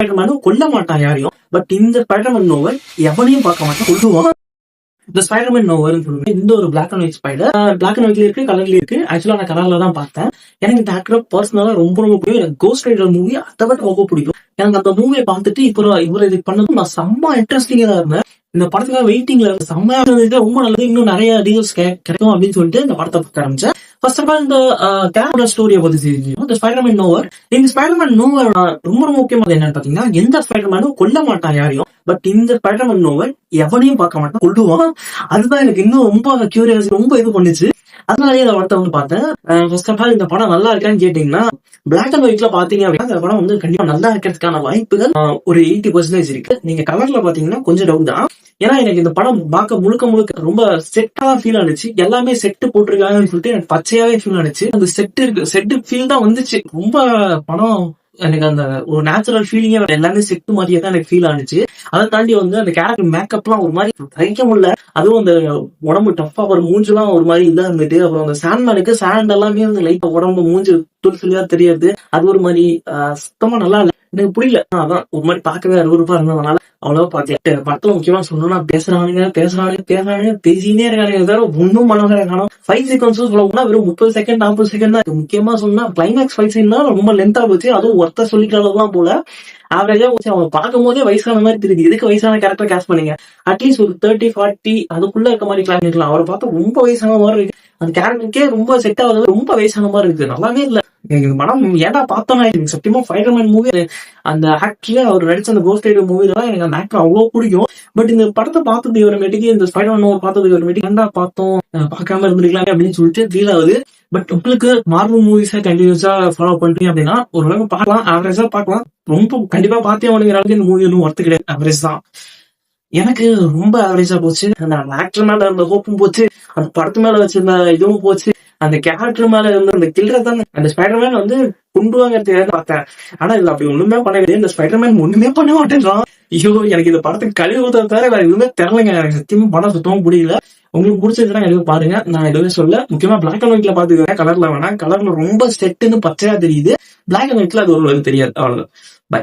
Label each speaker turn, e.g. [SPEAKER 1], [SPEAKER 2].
[SPEAKER 1] ஸ்பைடர்மேனும் கொல்ல மாட்டான் யாரையும். பட் இந்த ஸ்பைடர்மேன் நோவர் எவனையும் பார்க்க மாட்டான், கொல்லுவான். இந்த ஸ்பைடர்மேன் நோவர்னு சொல்லுவேன். இந்த ஒரு black and white spider, black and ஒயிட்ல இருக்கு, கலர்ல இருக்கு. ஆக்சுவலா நான் கலர்ல தான் பார்த்தேன். எனக்கு இந்த ஆக்டர் பர்சனலா ரொம்ப ரொம்ப பிடிக்கும். எனக்கு கோஸ்ட் ரைடர் மூவி அதை விட ரொம்ப பிடிக்கும். எனக்கு அந்த மூவியை பார்த்துட்டு இவர் இது பண்ணதும் நான் செம்ம இன்ட்ரெஸ்டிங்கா தான் இருந்தேன். இந்த படத்துக்காக வெயிட்டிங்ல இருந்து செம்மையா இருந்தது, ரொம்ப நல்லது, இன்னும் நிறைய டீடைல்ஸ் கிடைக்கும் அப்படின்னு சொல்லிட்டு இந்த படத்தை பார்க்க ஆரம்பிச்சேன். ஃபர்ஸ்ட் ஆஃப் ஆல் இந்த கேரக்டரோட ஸ்டோரியை பத்தி தெரிஞ்சுக்கணும். இந்த ஸ்பைடர்மேன் நோவர், இந்த ஸ்பைடர்மேன் நோவர் ரொம்ப ரொம்ப முக்கியமானது என்னன்னு பாத்தீங்கன்னா, எந்த ஸ்பைடர்மேனும் கொல்ல மாட்டான் யாரையும். பட் இந்த ஸ்பைடர்மேன் நோவர் எவனையும் பார்க்க மாட்டான், கொல்லுவான். அதுதான் எனக்கு இன்னும் ரொம்ப கியூரியாசிட்டி, ரொம்ப இது பண்ணுச்சு. அதனாலயே இந்த படத்தை வந்து பார்த்தேன். ஃபர்ஸ்ட் ஆஃப் ஆல் இந்த படம் நல்லா இருக்கான்னு கேட்டீங்கன்னா, பிளாக் அண்ட் ஒயிட்ல பாத்தீங்க அப்படின்னா இந்த படம் வந்து கண்டிப்பா நல்லா இருக்கிறதுக்கான வாய்ப்புகள் ஒரு 80% இருக்கு. நீங்க கலர்ல பாத்தீங்கன்னா கொஞ்சம் டவுட் தான். ஏன்னா எனக்கு இந்த படம் பார்க்க முழுக்க முழுக்க ரொம்ப செட்டா ஃபீல் ஆனிச்சு. எல்லாமே செட்டு போட்டிருக்காங்கன்னு சொல்லிட்டு எனக்கு பச்சையாவே ஃபீல் ஆனிச்சு. அந்த செட்டு ஃபீல் தான் வந்துச்சு. ரொம்ப படம் எனக்கு அந்த ஒரு நேச்சுரல் ஃபீலிங்கே எல்லாமே செட்டு மாதிரியே தான் எனக்கு ஃபீல் ஆனிச்சு. அதை தாண்டி வந்து அந்த கேரக்டர் மேக்கப்லாம் ஒரு மாதிரி தைக்க முடியல. அதுவும் அந்த உடம்பு டஃபா ஒரு மூஞ்சுலாம் ஒரு மாதிரி இதா இருந்துட்டு, அப்புறம் அந்த சாண்ட்மேனுக்கு சாண்ட் எல்லாமே வந்து லைட்டா உடம்பு மூஞ்சு துளியா தெரியாது. அது ஒரு மாதிரி சுத்தமா நல்லா இல்ல, எனக்கு புரியல. அதான் ஒரு மாதிரி பார்க்கவே அருவருப்பா இருந்ததுனால அவ்வளவா பாக்கல. படத்துல முக்கியமா சொல்லணும்னா பேசுறானுங்க பேசினே இருக்கானுங்க, தவிர ஒன்னும் பண்ண காணும். ஃபைட் சீக்வன்ஸும் சொல்லணும்னா வெறும் 30 செகண்ட் 40 செகண்ட் தான். முக்கியமா சொன்னா கிளைமேக்ஸ் ஃபைட் சீன் தான் ரொம்ப லென்த்தா போச்சு. அதுவும் ஒருத்தர் சொல்லிக்கிற அளவுலாம் போல, ஆவரேஜா போச்சு. அவங்க பார்க்கும் போதே வயசான மாதிரி தெரியுது. எதுக்கு வயசான கேரக்டர் கேஸ்ட் பண்ணீங்க? அட்லீஸ்ட் ஒரு 30-40 அதுக்குள்ள இருக்க மாதிரி கிளாஸ் இருக்கலாம். அவரை பார்த்தா ரொம்ப வயசான மாதிரி இருக்கு. அந்த கேரக்டருக்கே ரொம்ப செட் ஆகுது, ரொம்ப வயசான மாதிரி இருக்கு. நல்லாவே இல்ல. எனக்கு இந்த படம் ஏன்டா பார்த்தோம்னா, எனக்கு சத்தியமா ஸ்பைடர்மேன் மூவி அந்த ஆக்டர் அவர் நடிச்ச அந்த கோஸ்ட் ரைடர் மூவில தான் எனக்கு அந்த ஆக்டர் அவ்வளவு பிடிக்கும். பட் இந்த படத்தை பார்த்தது இவரமேட்டுக்கு, இந்த ஸ்பைடர்மேன் பார்த்தது இவரமேட்டுக்கு ஏன்டா பார்த்தோம், பார்க்காம இருந்திருக்கலாம் அப்படின்னு சொல்லிட்டு ஃபீல் ஆகுது. பட் உங்களுக்கு மார்வல் மூவிஸை கண்டினியூஸா ஃபாலோ பண்றீங்க அப்படின்னா ஓரளவு பார்க்கலாம், ஆவரேஜா பார்க்கலாம். ரொம்ப கண்டிப்பா பார்த்தே அவனுங்கிற அளவுக்கு இந்த மூவி ஒன்றும் ஒர்த்து கிடையாது, ஆவரேஜ் தான். எனக்கு ரொம்ப ஆவரேஜா போச்சு. அந்த ஆக்டர் மேல இருந்த ஹோப்பும் போச்சு, அந்த படத்து மேல வச்சிருந்த இதுவும் போச்சு, அந்த கேரக்டர் மேல இருந்த அந்த கில்ற தான். அந்த ஸ்பைடர்மேன் வந்து கொண்டுவாங்கிறது பார்த்தேன். ஆனா இதுல அப்படி ஒண்ணுமே பண்ணவே, இந்த ஸ்பைடர்மேன் ஒண்ணுமே பண்ண மாட்டேன்றான். ஐயோ, எனக்கு இந்த படத்துக்கு கழிவு தவிர வேற எதுவுமே தெரியலங்க. எனக்கு சத்தியமா படம் சுத்தமா புரியல. உங்களுக்கு பிடிச்சதுன்னா எதுவும் பாருங்க, நான் எதுவுமே சொல்ல. முக்கியமா பிளாக் அண்ட் ஒயிட்ல பாத்துக்கோங்க, கலர்ல வேணாம். கலர்ல ரொம்ப செட்டுன்னு பச்சையா தெரியுது, பிளாக் அண்ட் ஒயிட்ல அது ஒரு தெரியாது. அவ்வளவுதான். பை.